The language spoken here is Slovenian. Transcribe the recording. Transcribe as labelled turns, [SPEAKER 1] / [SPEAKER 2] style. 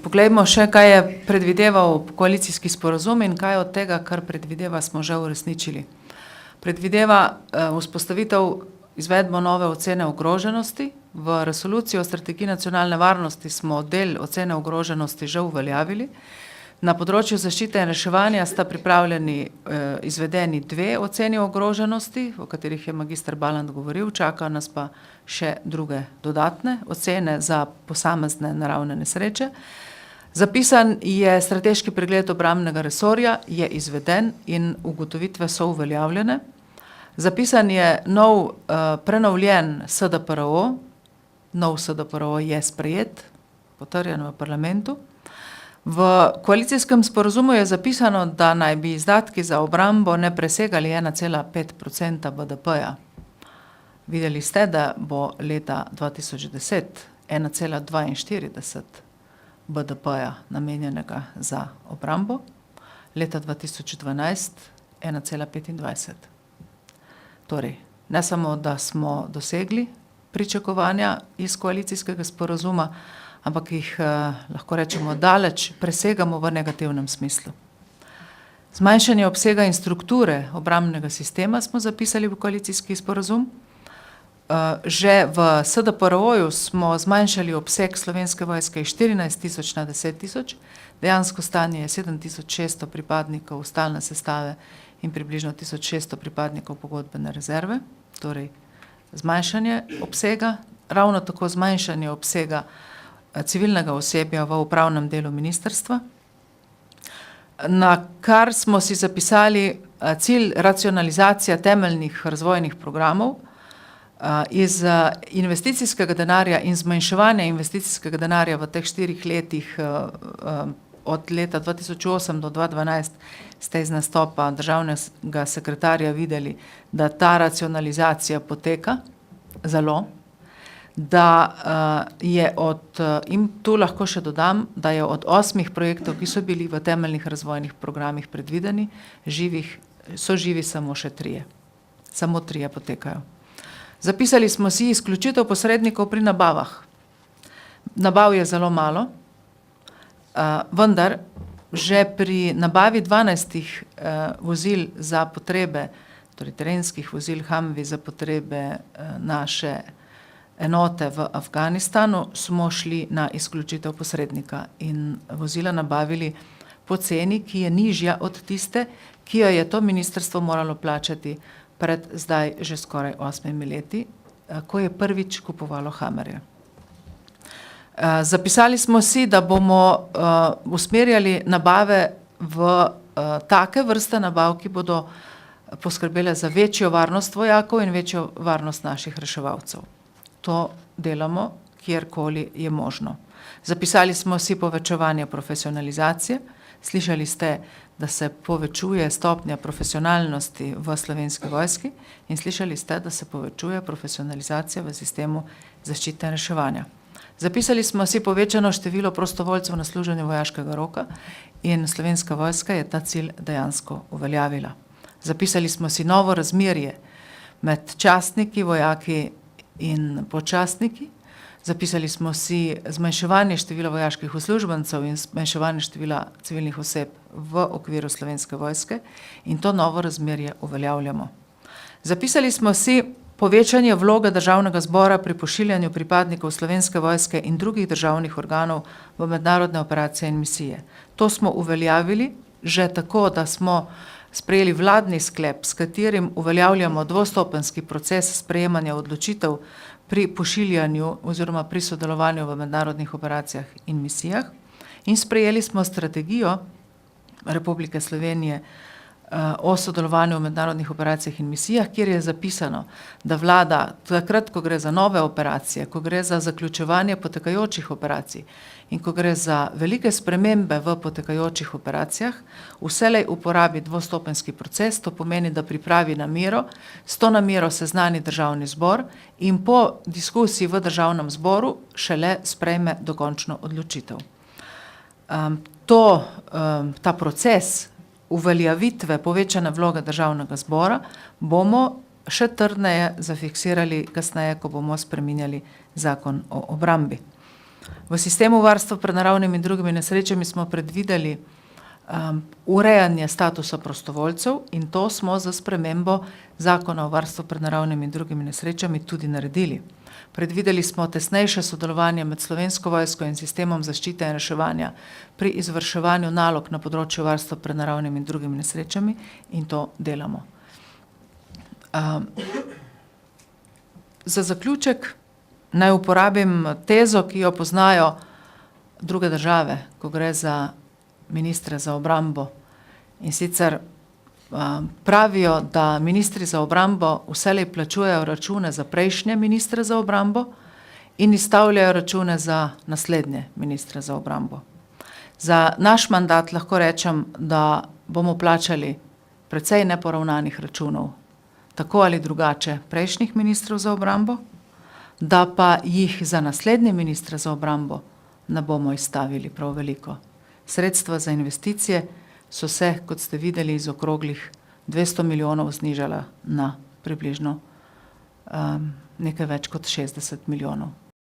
[SPEAKER 1] Poglejmo še, kaj je predvideval koalicijski sporazum in kaj od tega, kar predvideva, smo že uresničili. Predvideva vzpostavitev izvedbo nove ocene ogroženosti. V resoluciji o strategiji nacionalne varnosti smo del ocene ogroženosti že uveljavili. Na področju zaščite in reševanja sta pripravljeni izvedeni dve oceni ogroženosti, o katerih je magister Baland govoril, čakajo nas pa še druge dodatne ocene za posamezne naravne nesreče. Zapisan je strateški pregled obrambnega resorja, je izveden in ugotovitve so uveljavljene. Zapisan je prenovljen SDPRO, nov SDPRO je sprejet, potrjen v parlamentu. V koalicijskem sporazumu je zapisano, da naj bi izdatki za obrambo ne presegali 1,5% BDP-ja. Videli ste, da bo leta 2010 1,42 BDP-ja namenjenega za obrambo, leta 2012 1,25. Torej, ne samo, da smo dosegli pričakovanja iz koalicijskega sporazuma, ampak jih lahko rečemo daleč presegamo v negativnem smislu. Zmanjšanje obsega in strukture obrambnega sistema smo zapisali v koalicijski sporazum. Že v SDPRO-ju smo zmanjšali obseg Slovenske vojske iz 14.000 na 10.000, dejansko stanje je 7.600 pripadnikov stalne sestave in približno 1.600 pripadnikov pogodbene rezerve, torej zmanjšanje obsega, ravno tako zmanjšanje obsega civilnega osebja v upravnem delu ministrstva, na kar smo si zapisali cilj racionalizacija temeljnih razvojnih programov iz investicijskega denarja in zmanjševanja investicijskega denarja v teh 4 letih od leta 2008 do 2012 ste iz nastopa državnega sekretarja videli, da ta racionalizacija poteka zelo, da je in tu lahko še dodam, da je od 8 projektov, ki so bili v temeljnih razvojnih programih predvideni, so živi samo še 3. Samo 3 potekajo. Zapisali smo si izključitev posrednikov pri nabavah. Nabav je zelo malo, vendar že pri nabavi 12 vozil za potrebe, torej terenskih vozil Humvee za potrebe naše enote v Afganistanu, smo šli na izključitev posrednika in vozila nabavili po ceni, ki je nižja od tiste, ki jo je to ministrstvo moralo plačati pred zdaj že skoraj 8 leti, ko je prvič kupovalo Hummerje. Zapisali smo si, da bomo usmerjali nabave v take vrste nabav, ki bodo poskrbele za večjo varnost vojakov in večjo varnost naših reševalcev. To delamo, kjerkoli je možno. Zapisali smo si povečevanje profesionalizacije. Slišali ste, da se povečuje stopnja profesionalnosti v Slovenski vojski in slišali ste, da se povečuje profesionalizacija v sistemu zaščite in reševanja. Zapisali smo si povečano število prostovoljcev na služenju vojaškega roka in Slovenska vojska je ta cilj dejansko uveljavila. Zapisali smo si novo razmerje med častniki, vojaki in podčastniki. Zapisali smo si zmanjševanje števila vojaških uslužbencev in zmanjševanje števila civilnih oseb v okviru Slovenske vojske in to novo razmerje uveljavljamo. Zapisali smo si povečanje vloge Državnega zbora pri pošiljanju pripadnikov Slovenske vojske in drugih državnih organov v mednarodne operacije in misije. To smo uveljavili že tako, da smo sprejeli vladni sklep, s katerim uveljavljamo dvostopenjski proces sprejemanja odločitev pri pošiljanju oziroma pri sodelovanju v mednarodnih operacijah in misijah in sprejeli smo strategijo Republike Slovenije o sodelovanju v mednarodnih operacijah in misijah, kjer je zapisano, da vlada takrat, ko gre za nove operacije, ko gre za zaključevanje potekajočih operacij in ko gre za velike spremembe v potekajočih operacijah, vselej uporabi dvostopenjski proces, to pomeni, da pripravi namero, s to namero seznani Državni zbor in po diskusiji v Državnem zboru šele sprejme dokončno odločitev. Ta proces uveljavitve povečane vloge Državnega zbora bomo še trdneje zafiksirali kasneje, ko bomo spreminjali zakon o obrambi. V sistemu varstva pred naravnimi in drugimi nesrečami smo predvideli urejanje statusa prostovoljcev in to smo za spremembo zakona o varstvu pred naravnimi in drugimi nesrečami tudi naredili. Predvideli smo tesnejše sodelovanje med Slovensko vojsko in sistemom zaščite in reševanja pri izvrševanju nalog na področju varstva pred naravnimi in drugimi nesrečami in to delamo. Za zaključek naj uporabim tezo, ki jo poznajo druge države, ko gre za ministre za obrambo. In sicer pravijo, da ministri za obrambo vselej plačujejo račune za prejšnje ministre za obrambo in izstavljajo račune za naslednje ministre za obrambo. Za naš mandat lahko rečem, da bomo plačali precej neporavnanih računov, tako ali drugače prejšnjih ministrov za obrambo, da pa jih za naslednje ministre za obrambo ne bomo izstavili prav veliko. Sredstva za investicije so se, kot ste videli, iz okroglih 200 milijonov znižala na približno nekaj več kot 60 milijonov.